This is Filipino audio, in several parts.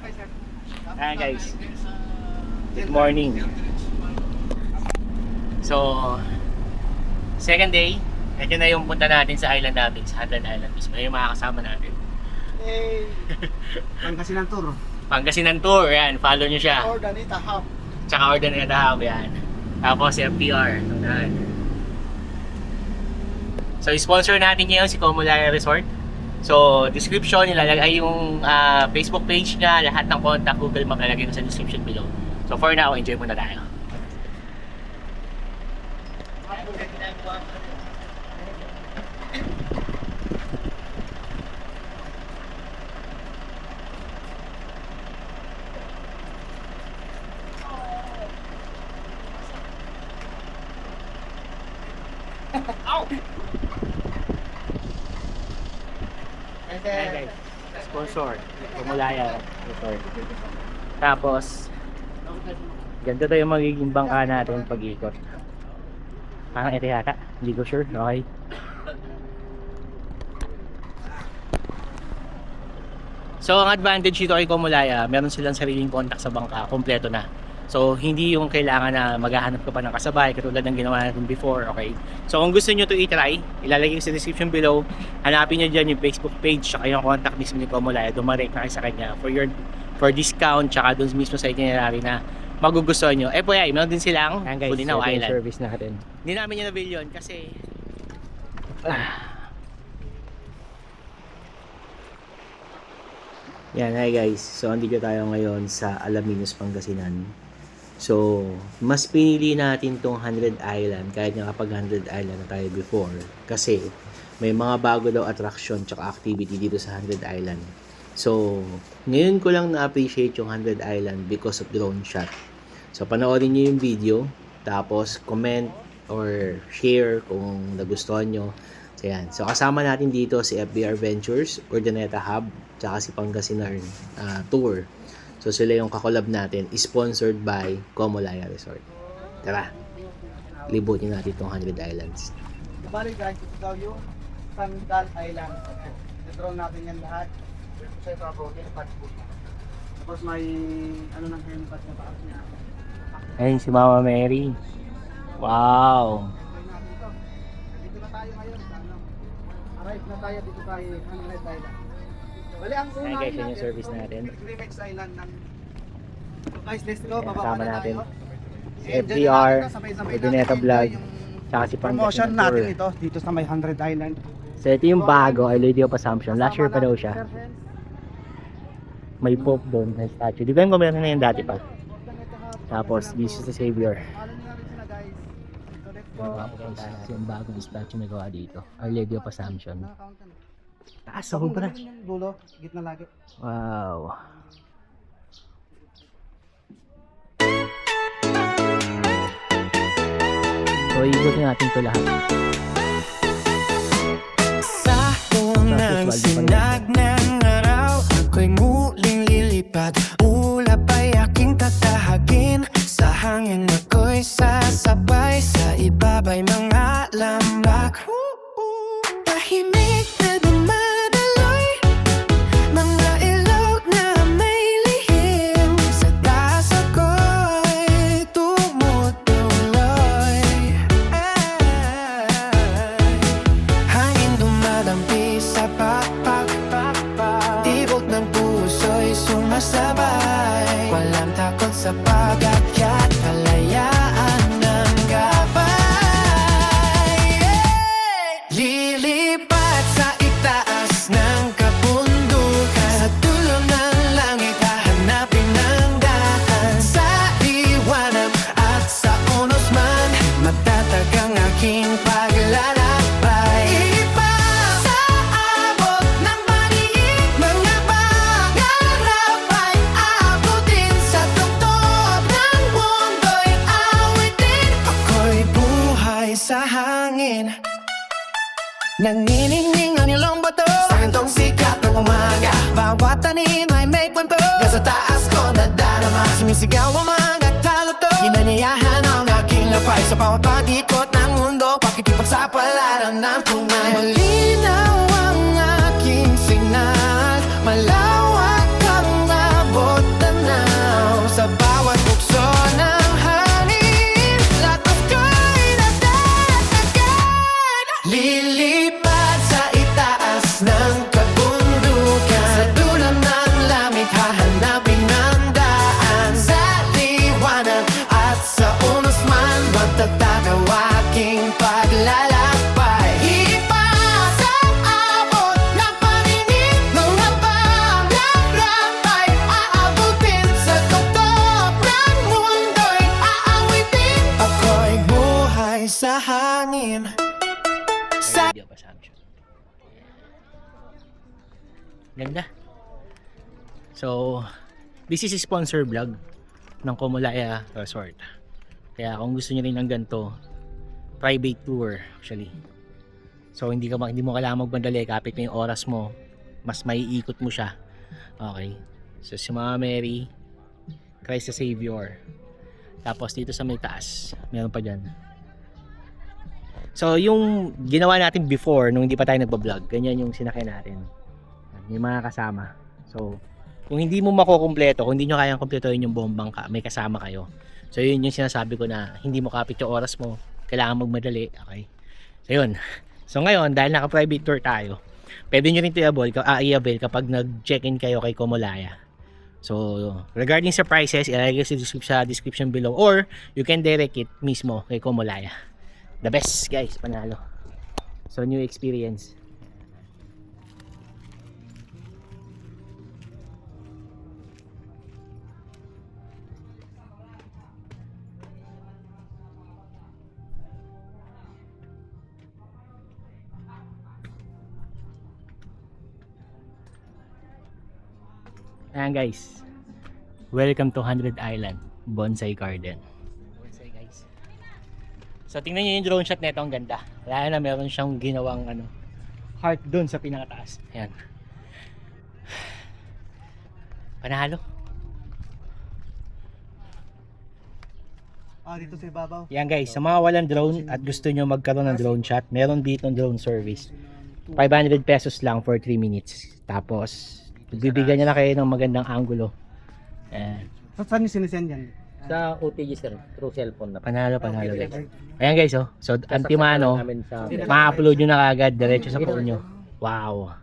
Hi guys, good morning. So, second day, ito na yung punta natin sa island natin, sa Hadlan Island mismo. Yung mga kasama natin. Hey! Pangasinan tour. Pangasinan Tour, yan, follow nyo siya. Ordanita Hub. Tsaka Ordaneta Hub, yan. Tapos FPR. Yan. So, sponsor natin ngayon si Comulaya Resort. So, description, nilalagay yung Facebook page niya, lahat ng contact, Google, maglalagay sa description below. So, for now, enjoy muna tayo. Ayan guys, sponsor, Comulaya Resort. Tapos, ganito tayo magiging bangka natin pag-ikot. Parang ito yata, hindi ko sure, okay. So, ang advantage dito kay Comulaya, meron silang sariling contact sa bangka, kompleto na. So, hindi yung kailangan na maghahanap ka pa ng kasabay katulad ng ginawa natin before, okay? So, kung gusto nyo to i-try, ilalagay ko sa description below. Hanapin nyo dyan yung Facebook page tsaka yung contact mismo ni Comulaya. Dumarek na kayo sa kanya for discount tsaka dun mismo sa itinerary na magugustuhan nyo. FYI, meron din silang Bulinaw Island. Service natin. Hindi namin yung na-bill yun kasi... Yan, hi guys. So, andito tayo ngayon sa Alaminos, Pangasinan. So, mas pinili natin tong 100 Island kahit nga kapag 100 Island na tayo before kasi may mga bago daw attraction tsaka activity dito sa 100 Island. So, ngayon ko lang na-appreciate yung 100 Island because of drone shot. So, panoorin nyo yung video tapos comment or share kung nagustuhan nyo. So, yan. So, kasama natin dito si FBR Ventures, Ordaneta Hub, tsaka si Pangasinan Tour. So, sila yung kakolab natin, sponsored by Comulaya Resort. Tara, libutin natin itong 100 Islands. Bali guys, ito daw yung Sandal Island. I-drone natin yan lahat. Sa ibabaw, helipad po. Tapos may ano ng helipad na taas niya. Ayun si Mama Mary. Wow! Dito na tayo ngayon. Arrive na tayo dito tayo 100 Island. Bali, ang Ayan guys, yun yung service natin. Remix Island ng... Guys, let's go. Ayan, Baba kasama na natin. tayo. Si FDR, Ordaneta Vlog, tsaka si Promotion Pangasinan natin Tour. ito dito sa may 100 Island. So, ito yung bago, A Lady of Assumption. Last year pa daw siya. May Pope doon, may statue. Di ba yung meron na yung dati pa? Tapos, Jesus the Savior. Follow nyo na rin sila guys. So let's go. Yung mapupunta natin yung bagong statue na gawa dito. Our Lady of Assumption. Nakakount ka na. Taas, sobra. Yung dulo, gitna lagi. Wow. So, ikutin natin ito lahat. Sa unang sinag ng araw, ako'y muling lilipad. Ulap ay aking tatahagin. Sa hangin ako'y sasabay. Sa ibaba'y mga lambak. Tahimik na dumadaloy, mga ilaw na may lihim. Sa taas ako'y tumutuloy. Hangin dumadampi sa pakpak. Tibok ng puso'y sumasabay. Walang takot sa pag-akyat, kalayaan ng gabay. Lilipat sa itaas ng kabundukan. Sa dulo ng langit hahanapin ang daan. Sa liwanag at sa unos man, matatag ang aking paglalakbay. Ipa sa abot ng pag-iig, mga pangarap ay abutin. Sa tuktok ng mundo'y awitin. Ako'y buhay sa hangin. Nanginingning ang ilong bato sa gantong sikat ng umaga. Bawat tanim ay may kwento. Nasa taas ko nadarama. Sumisigaw ang mga taluto. Inanyayahan ang aking lapay sa bawat pag-ikot ng mundo. Pakikipagsapalaran ng tunay. Malinaw ang aking signal. Malawak ang abot Sa unos man matatag ang aking paglalakbay. Higit pa sa abot ng paningin ng napaglarap ay aabutin. Sa tuktok ng mundo'y aawitin. Ako'y buhay sa hangin. Video pa sa action. Ganda. So, this is a sponsor vlog ng Komolaya Resort. Kaya kung gusto niyo rin ng ganito, private tour actually. So hindi mo kailangan magmadali, kapit mo yung oras mo, mas maiikot mo siya. Okay. So si Mama Mary, Christ the Savior. Tapos dito sa may taas, meron pa diyan. So yung ginawa natin before nung hindi pa tayo nagba-vlog, ganyan yung sinakay natin. May mga kasama. So kung hindi mo makukumpleto, kung hindi nyo kayang kumpletuhin yung buong bangka, may kasama kayo. So yun yung sinasabi ko na hindi mo kapit yung oras mo, kailangan magmadali. Okay. So yun. So ngayon, dahil naka-private tour tayo, pwede nyo rin ito i-avail kapag nag-check-in kayo kay Komolaya. So regarding sa prices, ilalagay sa description below, or you can direct it mismo kay Komolaya. The best guys, panalo. So new experience. Ayan guys, welcome to 100 Island Bonsai Garden. Bonsai guys. So tingnan nyo yung drone shot nito, ang ganda. Lalo na meron siyang ginawang heart doon sa pinakataas. Ayan. Panalo. Dito sa ibabaw. Yan guys, sa mga walang drone at gusto nyo magkaroon ng drone shot, meron dito ng drone service. 500 pesos lang for 3 minutes. Tapos bibigyan niya na kayo ng magandang angulo. Ayan. Saan yung sinisend yan? Sa OTG sir, through cellphone na. Panalo guys. Ayan guys, oh. So antimano, ma-upload nyo na kagad diretso sa phone nyo. Wow.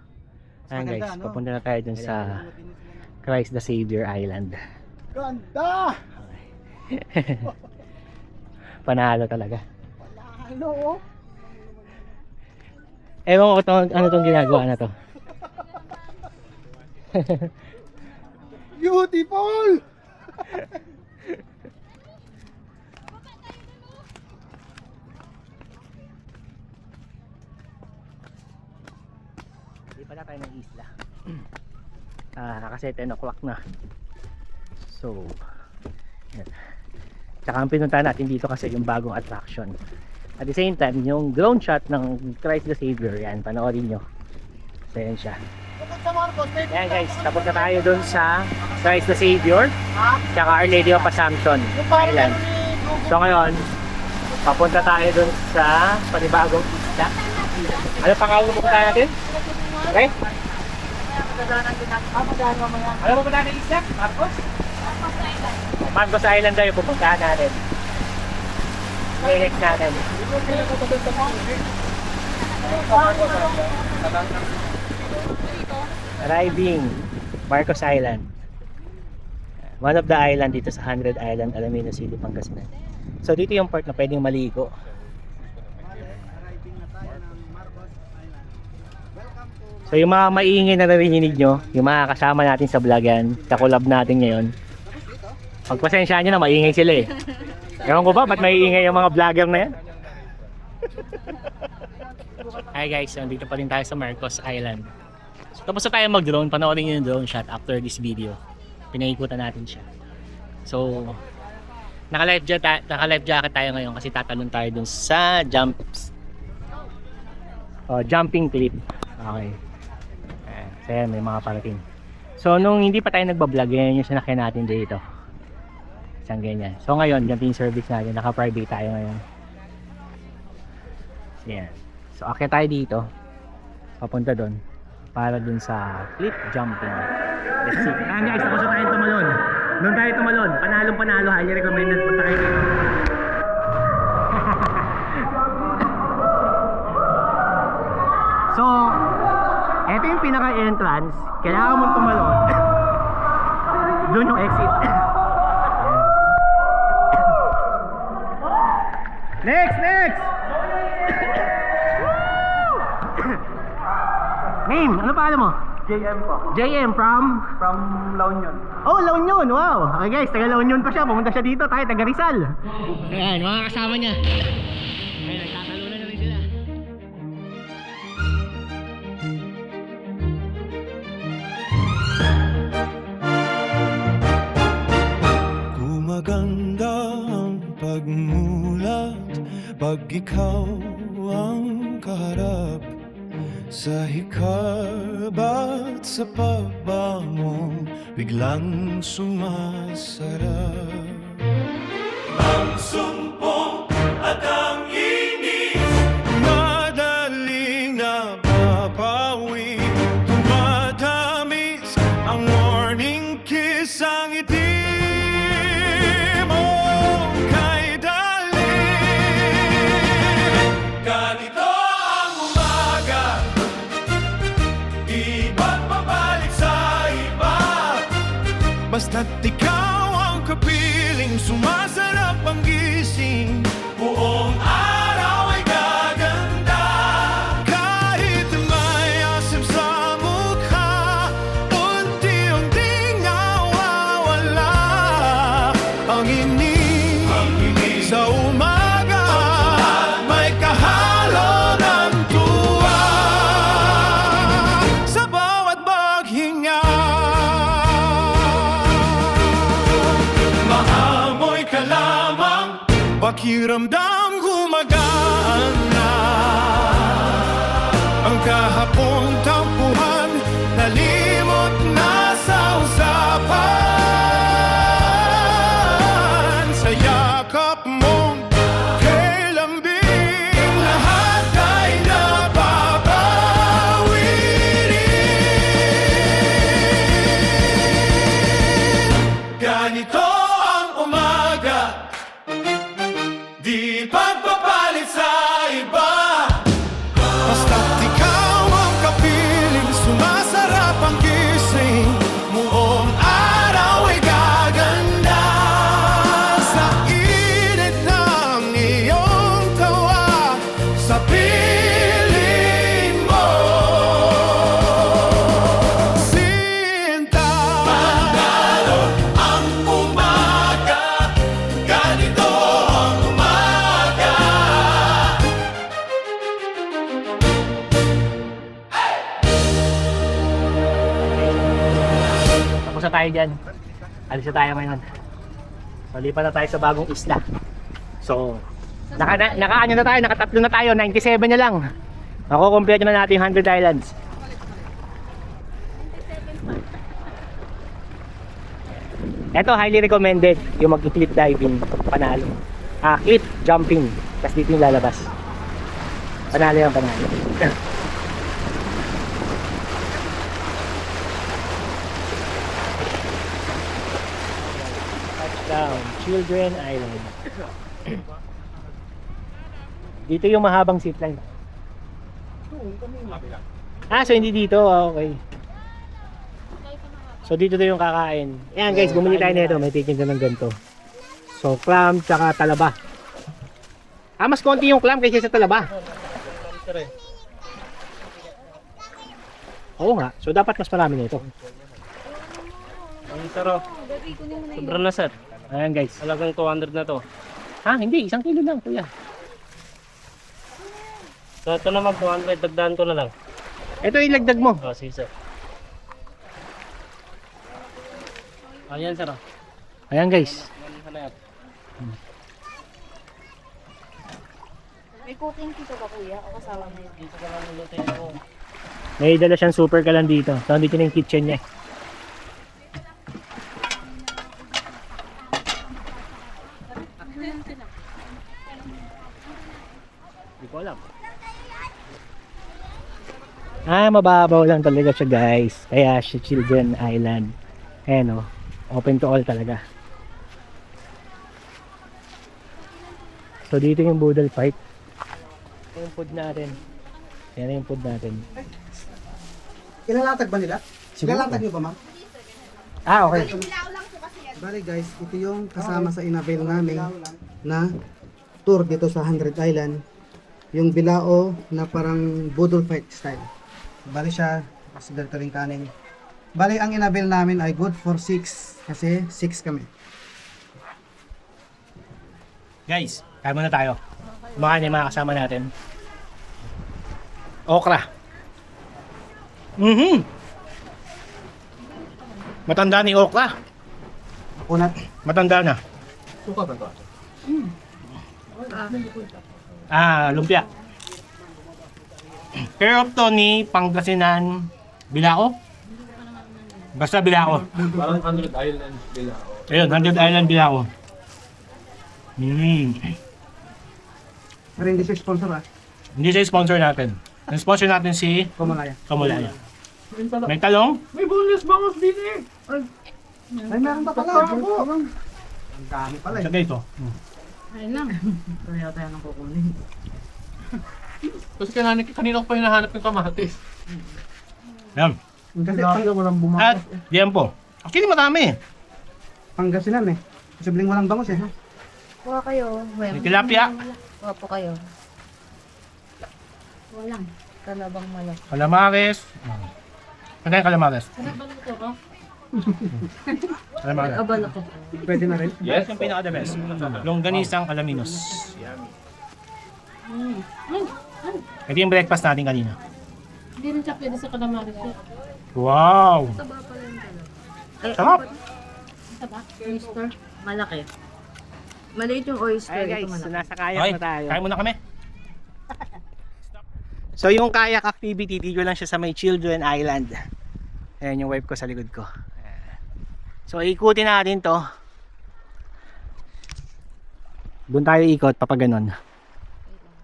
Ayan guys, papunta na tayo dun sa Christ the Savior Island. Ganda! Panalo talaga. Panalo, oh. Ewan ko ano tong ginagawa na to. Beautiful! Hindi pala tayo ng isla. Kasi 10 o'clock na. So yan. Tsaka ang pinuntahan natin dito kasi yung bagong attraction. At the same time, yung drone shot ng Christ the Savior, yan, panoorin nyo. So yan siya. Ayan guys, tapos na tayo dun sa Christ the Savior tsaka Our Lady of Assumption Island. So ngayon, papunta tayo dun sa panibagong isla. Ano pangalan po tayo natin? Okay? Ano po natin isla? Marcos? Marcos Island tayo pupuntahan natin. Next natin. Arriving Marcos Island, one of the island dito sa 100 Island, Alaminos City, Pangasinan. So dito yung part na pwedeng maligo. Arriving na tayo ng Marcos Island. Welcome to So yung mga maingay na narinig nyo, yung mga kasama natin sa vlog yan, sa collab natin ngayon, pagpasensyaan nyo na, maingay sila eh. Ewan ko ba, ba't maiingay yung mga vlogger na yan? Hi guys, dito pa rin tayo sa Marcos Island. So, tapos na tayo mag-drone, panoorin nyo yung drone shot after this video. Pinaikutan natin siya. So, naka-life jacket tayo ngayon kasi tatalon tayo dun sa jumping cliff. Okay. So yan, may mga parating. So nung hindi pa tayo nagbablog, yan yung sinakyan natin dito. Isang ganyan. So ngayon, jumping service natin, naka-private tayo ngayon. So yan. So akyat tayo dito, papunta doon para dun sa cliff jumping. Let's see. Ayan guys, tapos na tayong tumalon. Doon tayo tumalon, panalong-panalo, highly recommended, punta kayo dito. So, eto yung pinaka-entrance, kailangan mong tumalon. Doon yung exit. Next! Name, ano pangalan mo? JM po. JM from? From La Union. Oh, La Union, wow! Okay guys, taga La Union pa siya, pumunta siya dito, tayo taga Rizal. Ayan, mga kasama niya. Ayan, nagtatalunan na rin sila. Gumaganda ang pagmulat pag ikaw ang kaharap. Sa hikab at sa pagbango biglang sumasarap. Ang sumpong at ang inis madaling napapawi. Tumatamis ang morning kiss, ang ngiti mo kay darling. Ganito ang umaga, di magbabalik sa iba. Basta't ikaw ang kapiling, sumasarap ang gising, buong araw ay gaganda. Kahit may asim sa mukha, unti-unting nawawala ang inis sa umaga, may kahalo ng tuwa sa bawat paghinga. Maamoy ka lamang, pakiramdam gumagaan na. Ang kahapong tampuhan, nalimot na sa usapan. Sa yakap mong kay lambing, lahat ay napapawirin. Ganito ang umaga, di pagpapalit sa iba. Basta't ikaw ang kapiling, sumasarap ang gising, buong araw ay gaganda. Sa init ng iyong tawa, sa piling mo, sinta. Panalo ang umaga, ganito ang umaga. Tapos na tayo dyan. Alis na tayo ngayon. So, lipat na tayo sa bagong isla. So, naka-ano na tayo, nakatatlo na tayo, 97 na lang. Makukompleto na natin yung 100 islands. Ito, highly recommended yung mag-cliff diving, panalo. Cliff jumping, tapos dito yung lalabas. Panalo yung panalo. Touchdown, Children Island. Dito yung mahabang zipline. So hindi dito, okay. So dito na yung kakain. Ayan guys, bumili tayo nito, may titinda ng ganito. So clam tsaka talaba. Mas konti yung clam kaysa sa talaba. Oo nga, so dapat mas marami nito. Ang saro. Sobra na sir. Ayan guys. Talagang 200 na to. Hindi, 1 kilo lang kuya. So ito naman 200, dagdagan ko na lang. Ito ilagdag mo. Oh, sige sir. Ayan sir. Ayan guys. May cooking kito ba kuya? O kasama na yun? Dito ka lang nilutin ko. May dala siyang super kalan dito. So dito na yung kitchen niya. Hindi ko alam. Mababaw lang talaga siya guys. Kaya siya Children Island. Ayan o. Open to all talaga. So dito yung Boodle Fight. Ito yung food natin. Yan yung food natin. Ilalatag ba nila? Siguro. Ilalatag nyo ba, ma'am? Okay. Bali guys, ito yung kasama sa inabil namin na tour dito sa 100 Island. Yung bilao na parang budol fight style. Bali siya, kasi ganito rin kanin. Bali ang inabil namin ay good for 6 kasi 6 kami. Guys, kaya muna tayo. Kumakain yung mga kasama natin. Okra. Matanda ni okra. Unat. Matanda na. Lumpia. Care of Tony, Pangasinan, Bilao. Basta Bilao. Parang 100 Island Bilao. Ayun, 100 Island Bilao. Pero hindi siya sponsor ah. Hindi siya sponsor natin. Ang sponsor natin si Kumalaya. Kamulaya. May talong? May boneless bangos din eh. Ay, meron pa pala. Ang dami pala eh. Sa dito. Ayun lang. Kaya tayo nang kukunin. Kasi kanina ko pa hinahanap ng kamatis. Yan. Kasi pang walang At bumakas. Diempo. Actually marami. Pangasinan eh. Posibleng walang bangus eh. Kuha kayo. May tilapia. Kuha po kayo. Walang. Talabang malak. Calamares. Ano yung calamares? Calamares. Abala ko. Pwede na rin. Yes, yung pinaka-the best. Longganisang alaminos. Ito yung breakfast natin kanina. Hindi rin siya pwede sa calamares. Wow! Sarap! Oyster. Malaki. Maliit yung oyster. Ito malaki. nasa kayak na tayo. Kaya muna kami. So yung kayak activity, dito lang siya sa may Children Island. Ayan yung wife ko sa likod ko. So ikutin natin to. Doon tayo ikot, papaganon.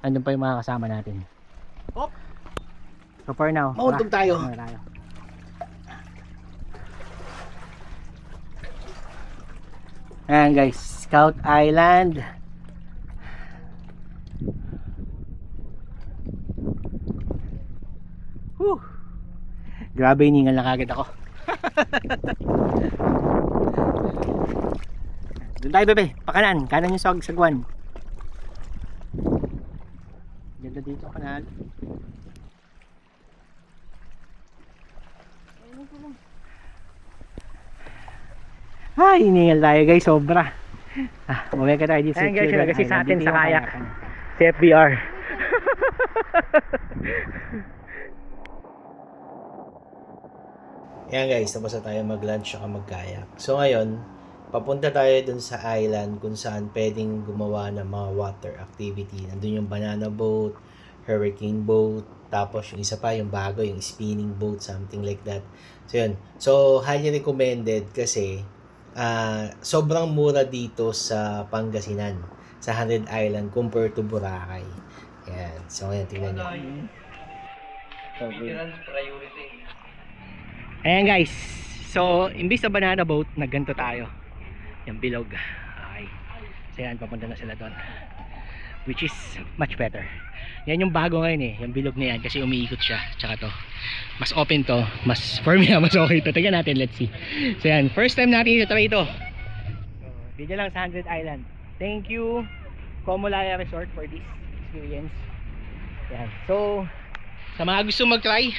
Andun pa yung mga kasama natin. So for now, mauntog tayo. Ayan guys, Scout Island. Whew. Grabe, hiningal na kagad ako. Doon tayo bebe, pakanan, kanan yung sagwan. Ganda dito, kanan. Ay, hiningal tayo guys, sobra. Mamaya ka tayo dito sa guys, yung nag-assist sa atin sa kayak. Si FBR. Ayan guys, tapos na tayo mag-lunch at mag-kayak. So ngayon, papunta tayo dun sa island kung saan pwedeng gumawa ng mga water activity. Nandun yung banana boat, hurricane boat, tapos yung isa pa, yung bago, yung spinning boat, something like that. So yun. So highly recommended kasi sobrang mura dito sa Pangasinan, sa 100 Island compared to Boracay. Ayan. So ngayon, tingnan nyo. Ayan guys, so imbis na banana boat, nagganto tayo. Yung bilog. Okay. So yan, papunta na sila doon. Which is much better. Yan yung bago ngayon eh, yung bilog na yan kasi umiikot siya. Tsaka to, mas open to, mas for me mas okay to. Tignan natin, let's see. So yan, first time natin ito-try ito. So, dito lang sa 100 Island. Thank you Komolaya Resort for this experience. Yan. So, sa mga gusto mag-try,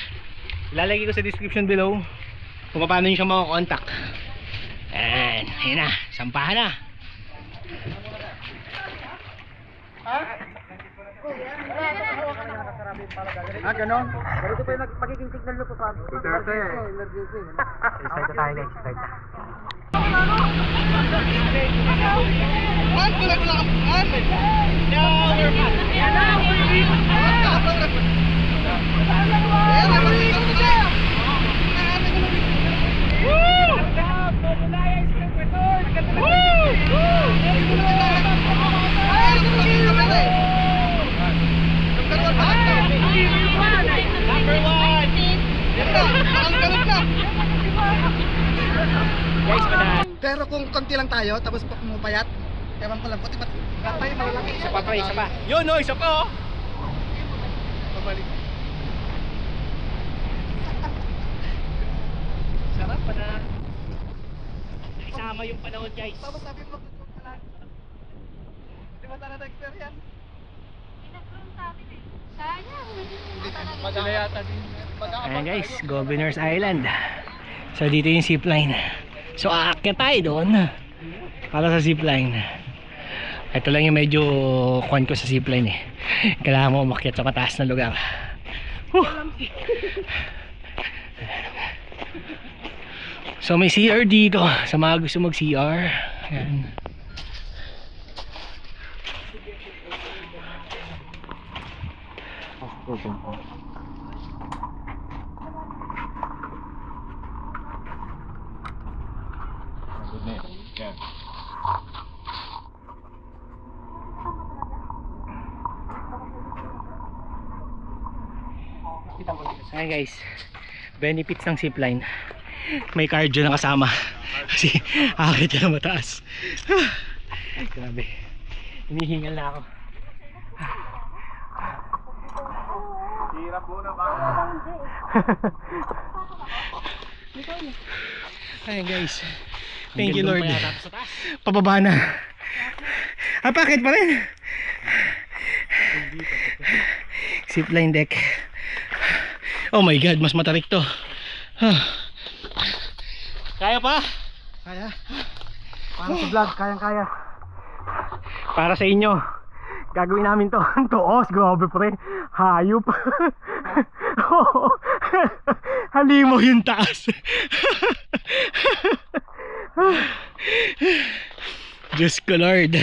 ilalagay ko sa description below kung paano nyo siya makakontakt. And ayun na, sampahan na. Ganon? Ganito pa yung magiging signal nyo po sa amin. Duterte. Start na tayo guys, start na. Pero kung konti lang tayo, tapos pumapayat, ewan ko lang, pati ba't tayo malalaki? Isa pa, isa pa. Yun no, isa pa oh. Pabalik. Sarap pa na. Isama yung panahon guys. Tapos sabi mo, Di ba talaga experience? Madala yata din. Ayan guys, Governor's Island. So dito yung zipline. So aakyat tayo doon para sa zipline. Ito lang yung medyo kon ko sa zipline eh. Kailangan mo umakyat sa mataas na lugar. So may CR dito sa mga gusto mag CR. Ayan. Ayan guys, benefits ng zipline, may cardio na kasama kasi akit na mataas. Grabe, hinihingal na ako. Hirap muna ba? Ayan guys, thank you Lord, pababa na. Pakit pa rin. Zipline deck. Oh my god, mas matarik to. Kaya pa? Kaya. Para sa vlog, kayang-kaya. Para sa inyo, gagawin namin to. Toos, grabe pre. Hayop. Halimo yung taas. Diyos ko Lord.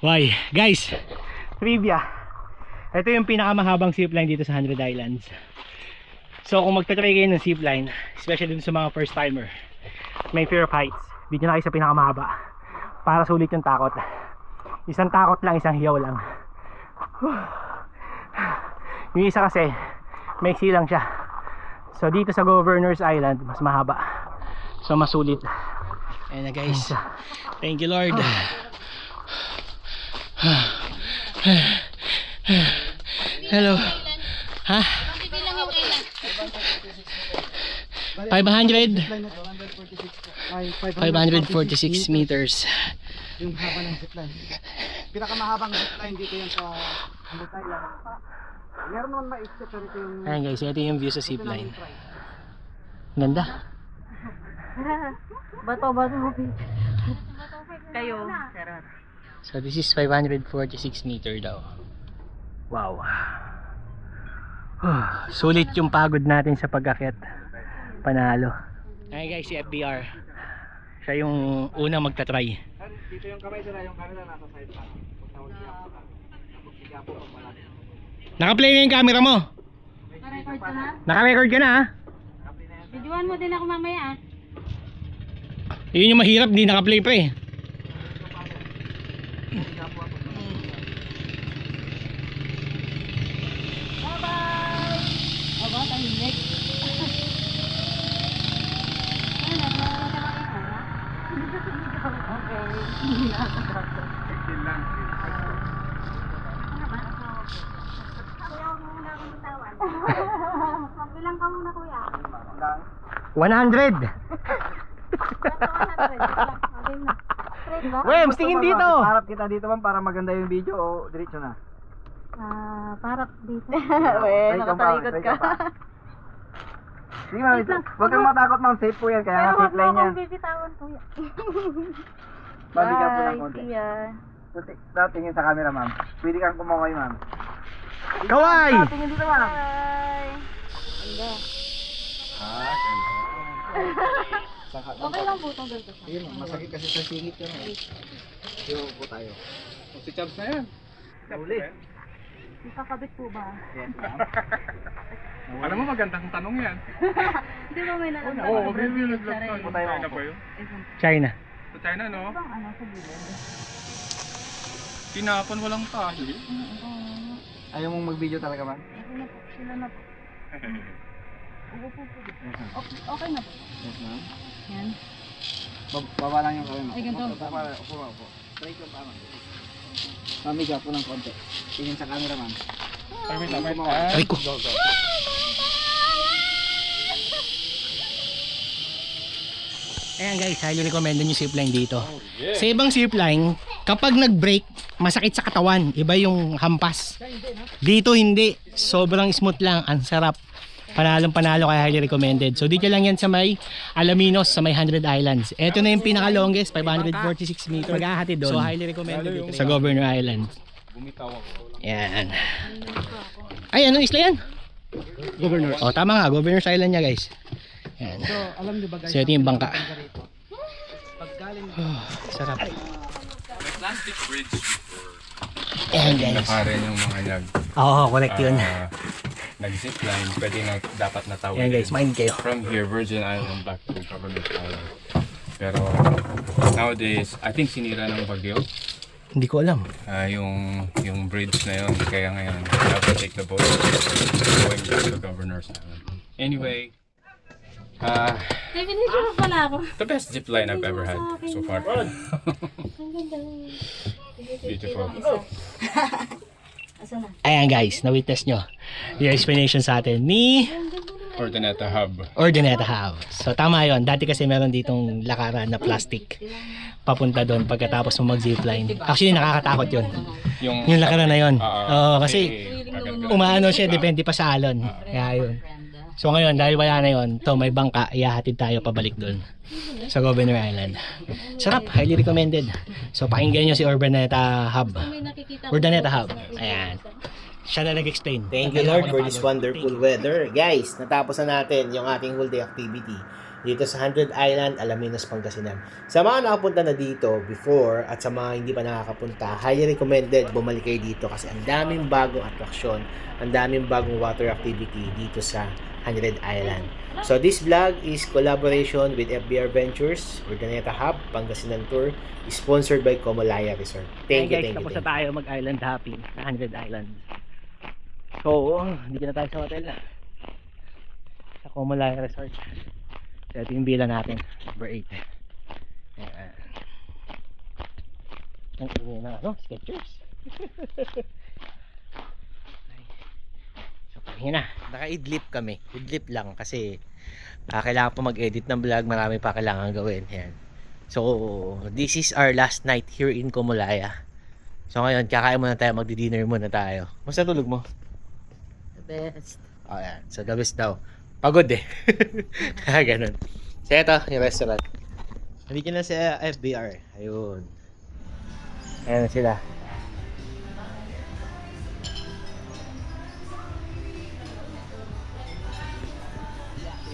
Why? Guys, trivia. Ito yung pinakamahabang zipline dito sa 100 Islands. So kung magta-try kayo ng zipline, especially dun sa mga first timer, may fear of heights, dito na kayo sa pinakamahaba para sulit yung takot. Isang takot lang, isang hiyaw lang. Yung isa kasi maiksi lang siya. So dito sa Governor's Island mas mahaba, so mas sulit. Ayan na guys, thank you Lord. Hello. Ha? 500? 546 meters. Yung haba ng zipline. Pinakamahabang zipline dito yan sa Thailand. Meron naman ma-exit pero ito yung... Ayan guys, ito yung view sa zipline. Ganda. Bato. Kayo. Sarap. So this is 546 meter daw. Wow. Sulit yung pagod natin sa pag-akyat. Panalo. Ayan guys, si FBR. Siya yung unang magta-try. Dito yung kamay sila, yung camera nasa side pa. Naka-play na yung camera mo. Naka-record ka na? Naka-record ka na ha. Videoan mo din ako mamaya. Yun yung mahirap, di naka-play pa eh. Aba, tahimik. Bilang ka muna kuya. 100. Wems, tingin dito. Harap kita dito man para maganda yung video o diretso na? Parang dito. Weh, nakatalikod ka. Sige ma'am, huwag kang matakot ma'am, safe po yan, kaya nga safe line yan. Bibitawan kuya. Mabigat po ng konti. Tingin sa camera ma'am. Pwede kang kumukay ma'am. Kaway! Tingin dito ma'am. Okay lang po itong ganito. Ayun, masakit kasi sa singit yun. Yung po tayo. Si Chubbs na yan. Uli. Kakabit po ba? Yes ma'am. Alam mo magandang tanong yan. Hindi ba may nalagay? Oo, may nag-vlog ka. Po tayo China ako. ba yun? China. Sa China no? Ano sa gilid? Tinapon walang tahi. Ayaw mong mag-video talaga ma'am? Sila na po. Upo po. Okay na po. Yes ma'am. Yan. Baba lang yung kamay. Ay, ganito. Upo. Straight yung tama. Mamiga po ng konti. Tingin sa camera ma'am. Tamay. Ay ko. Ayan guys, highly recommended yung zipline dito. Sa ibang zipline, kapag nag-break, masakit sa katawan. Iba yung hampas. Dito hindi. Sobrang smooth lang. Ang sarap. Panalong panalo kaya highly recommended. So dito lang yan sa may Alaminos, sa may 100 Islands. Ito na yung pinaka-longest, 546 meters. Maghahatid doon. So highly recommended dito sa Governor Island. Yan. Ay, anong isla yan? Governor. Oh, tama nga. Governor's Island niya guys. Yan. So, alam niyo ba guys? So ito yung bangka. Paggaling Sarap. Plastic bridge. Ayan guys. Nakarin yung mga Oo, correct yun. nag-zipline, pwede na dapat natawid. Ayan guys, makinig kayo. From here, Virgin Island back to Government Island. Pero nowadays, I think sinira ng bagyo Hindi ko alam. yung bridge na yun. Kaya ngayon, you have to take the boat going back to Governor's Island. Anyway, May binidyo mo pala ako. the best zipline I've ever had so far. Ang ganda. Beautiful. Asa na? Ayan guys, na-witness nyo yung explanation sa atin ni Ordinata Hub. Ordinata Hub. So tama yon. Dati kasi meron ditong lakaran na plastic papunta doon pagkatapos mo mag-zipline. Actually nakakatakot yun. Yung lakaran na yon. Kasi umaano siya, depende pa sa alon. Kaya yun. So ngayon, dahil wala na yun, to may bangka, ihahatid tayo pabalik doon sa Governor Island. Sarap, highly recommended. So pakinggan nyo si Urbaneta Hub. Urbaneta Hub. Ayan. Siya na nag-explain. Thank you Lord for this wonderful weather. Guys, natapos na natin yung ating whole day activity dito sa 100 Island, Alaminos, Pangasinan. Sa mga nakapunta na dito before at sa mga hindi pa nakakapunta, highly recommended bumalik kayo dito kasi ang daming bagong atraksyon, ang daming bagong water activity dito sa 100 Island. So this vlog is collaboration with FBR Ventures, Urdaneta Hub, Pangasinan Tour, sponsored by Comolaya Resort. Thank you, thank you. Tapos na tayo mag-island hopping sa 100 Island. So, dito na tayo sa hotel na. Sa Comolaya Resort. So, ito yung bilang natin. Number 8. Ayan. Ang ingay na, Skechers. So, pahinga na. Naka-idlip kami. Idlip lang kasi kailangan pa mag-edit ng vlog. Marami pa kailangan gawin. Yan. So, this is our last night here in Comolaya. So, ngayon, kakain muna tayo. Magdi-dinner muna tayo. Musta tulog mo? The best. Oh, yan. So, the best daw. Pagod eh. Ganun. So, ito, yung restaurant. Nandito na sa FBR. Ayun. Ayan sila.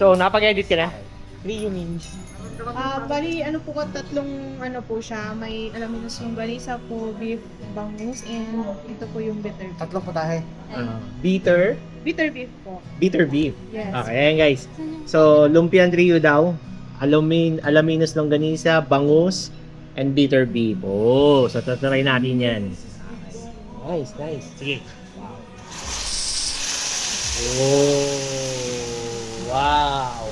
So, napag-edit ka na? Bali, ano po ko, tatlong ano po siya. May Alaminos yung balisa po, beef, bangus, and ito po yung bitter beef. tatlong putahe. Bitter. Bitter beef po. Bitter beef. Yes. Okay, ayan guys. So, lumpiang trio daw. Alaminos longganisa, bangus, and bitter beef. Oh, so tatry natin yan. Nice, nice. Sige. Oh, wow.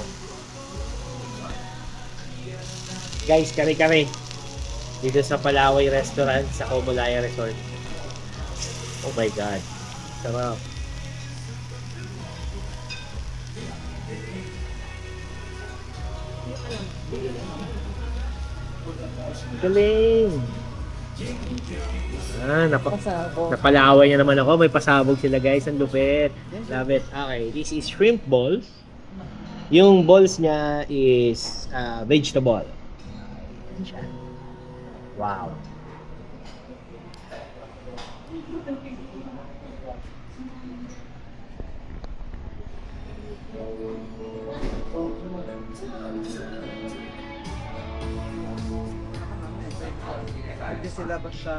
Guys, kare-kare. Dito sa Palaway Restaurant sa Comolaya Resort. Oh my God. Sarap. Galing. Napalaway niya naman ako. May pasabog sila guys. Ang lupit. Love it. Okay, this is shrimp balls. Yung balls niya is vegetable. Wow. Hindi sila basta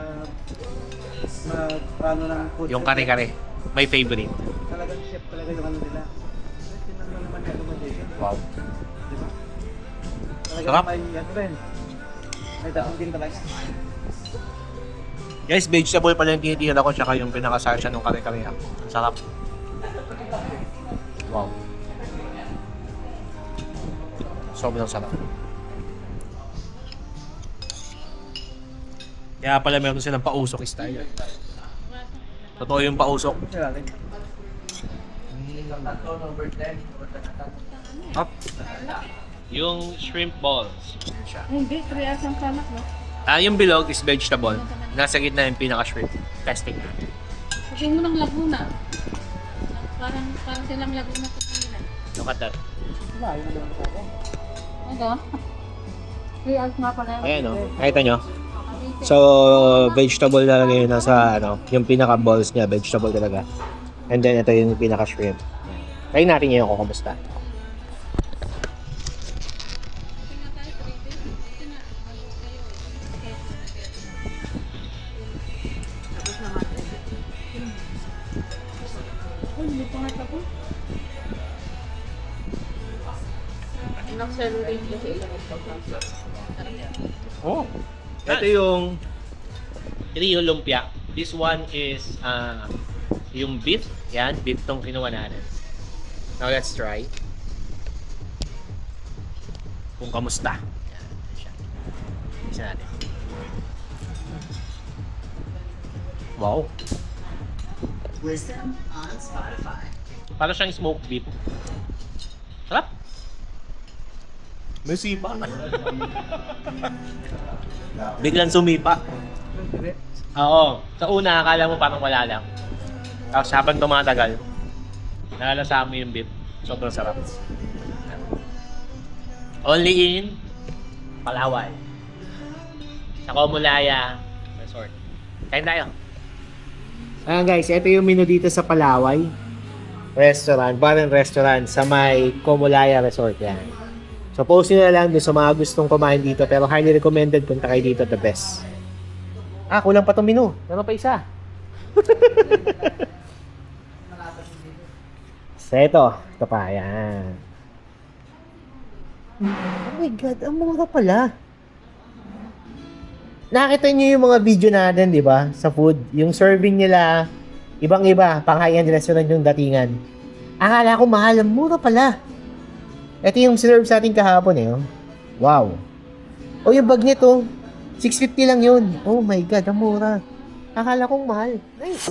ano ng food. Yung kare-kare. My favorite. Talagang chef talaga yung ano nila. Tinanong naman yung accommodation. Wow. Diba? Talaga Sarap. may ano rin. May dating din talaga. Guys, vegetable pala yung tinitira ko tsaka yung pinakasasya ng kare-kare. Sarap. Wow. Sobrang sarap. Kaya pala meron silang pausok style. Totoo yung pausok. Up. Yung shrimp balls. Yan siya. Hindi, 3 hours ang sanak, no? Yung bilog is vegetable. Nasa gitna yung pinaka-shrimp. Testing natin. Kasi mo ng Laguna. Parang silang Laguna sa kanila. Look at that. Ito? 3 hours nga pala. Ayan o. Nakita nyo? So, vegetable talaga yun nasa yung pinaka-balls niya, vegetable talaga. And then, ito yung pinaka-shrimp. Try natin ngayon kung kumusta. Oh. Ito yung Rio Lumpia. This one is yung beef. Yan, beef tong kinuha natin. Now let's try. Kung kamusta. Yan, siya. Isa natin. Wow. Listen on Spotify. Parang siyang smoked beef. Sarap. May sipa. Biglang sumipa. Oo. Sa una, akala mo parang wala lang. Tapos habang tumatagal, nalalasa mo yung beef. Sobrang sarap. Only in Palawan. Sa Comulaya Resort. Kain tayo. Ayan guys, ito yung menu dito sa Palaway Restaurant, bar and restaurant sa may Comulaya Resort yan. So post nyo na lang dun sa mga gustong kumain dito, pero highly recommended punta kayo dito, the best. Kulang pa itong menu. Meron pa isa. So ito pa, yan. Oh my God, ang mura pala. Nakita niyo yung mga video natin, di ba? Sa food. Yung serving nila, ibang-iba. Pang high-end restaurant yung datingan. Akala ko mahal. Ang mura pala. Ito yung serve sa ating kahapon eh. Oh. Wow. O yung bag nito, 650 lang yun. Oh my God, ang mura. Akala kong mahal. Nice.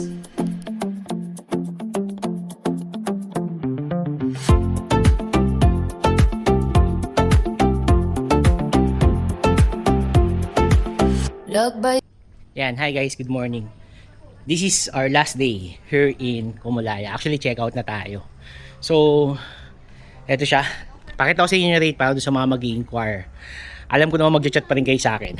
Yan, hi guys, good morning. This is our last day here in Comulaya. Actually, check out na tayo. So, eto siya. Pakita ko sa inyo yung rate para doon sa mga mag-i-inquire. Alam ko naman mag-chat pa rin kayo sa akin.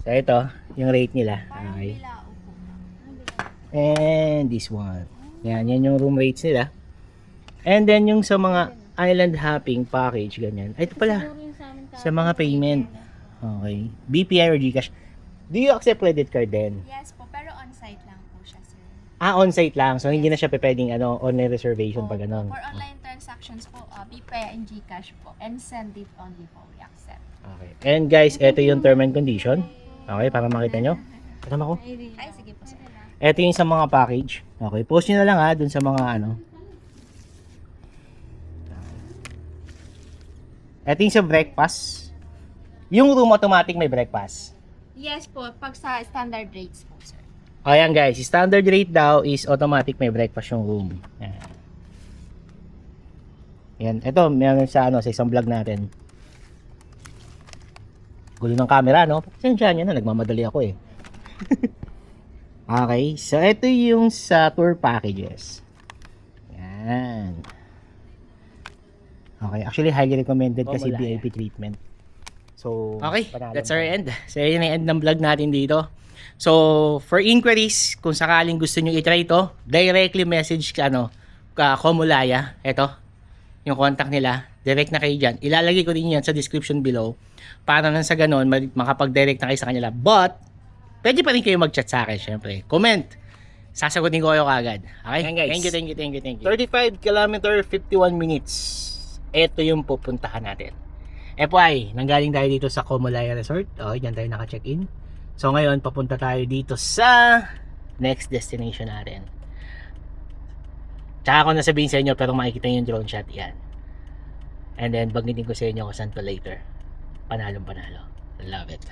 So, ito, yung rate nila. Okay. And this one. Yan yung room rates nila. And then yung sa mga island hopping package, ganyan. Ay, ito pala. Sa mga payment. Okay. BPI or GCash. Do you accept credit card din? Yes po, pero on-site lang po siya, sir. On-site lang. So, hindi na siya pwedeng online reservation pag ganun. For online transactions po, BPI and GCash po. And send it only po, we accept. Okay. And guys, ito yung term and condition. Okay, para makita nyo. Kasama ko. Ay, sige po, sir. Ito yung sa mga package. Okay, post nyo na lang dun sa mga Ito yung sa breakfast. Yung room automatic may breakfast. Yes po, pag sa standard rates po, sir. Ayan guys, standard rate daw is automatic may breakfast yung room. Yan. Yan. Ito, meron sa isang vlog natin. Gulo ng camera, no? Pasensya nyo na, nagmamadali ako eh. Okay, so ito yung sa tour packages. Yan. Okay, actually highly recommended kasi VIP treatment. So, okay, that's our end. So, yun ang end ng vlog natin dito. So, for inquiries, kung sakaling gusto nyo i-try ito, directly message Comulaya. Ito, yung contact nila. Direct na kayo dyan. Ilalagay ko din yan sa description below para nang sa ganun, makapag-direct na kayo sa kanila. But, pwede pa rin kayo mag-chat sa akin, syempre. Comment. Sasagutin ko kayo kagad. Okay? Thank you. 35 km, 51 minutes. Ito yung pupuntahan natin. FYI, nanggaling tayo dito sa Comulaya Resort. Diyan tayo naka-check-in. So ngayon, papunta tayo dito sa next destination natin. Tsaka ako nasabihin sa inyo, pero makikita nyo yung drone shot yan. And then, bagitin ko sa inyo kung saan to later. Panalong panalo. Love it.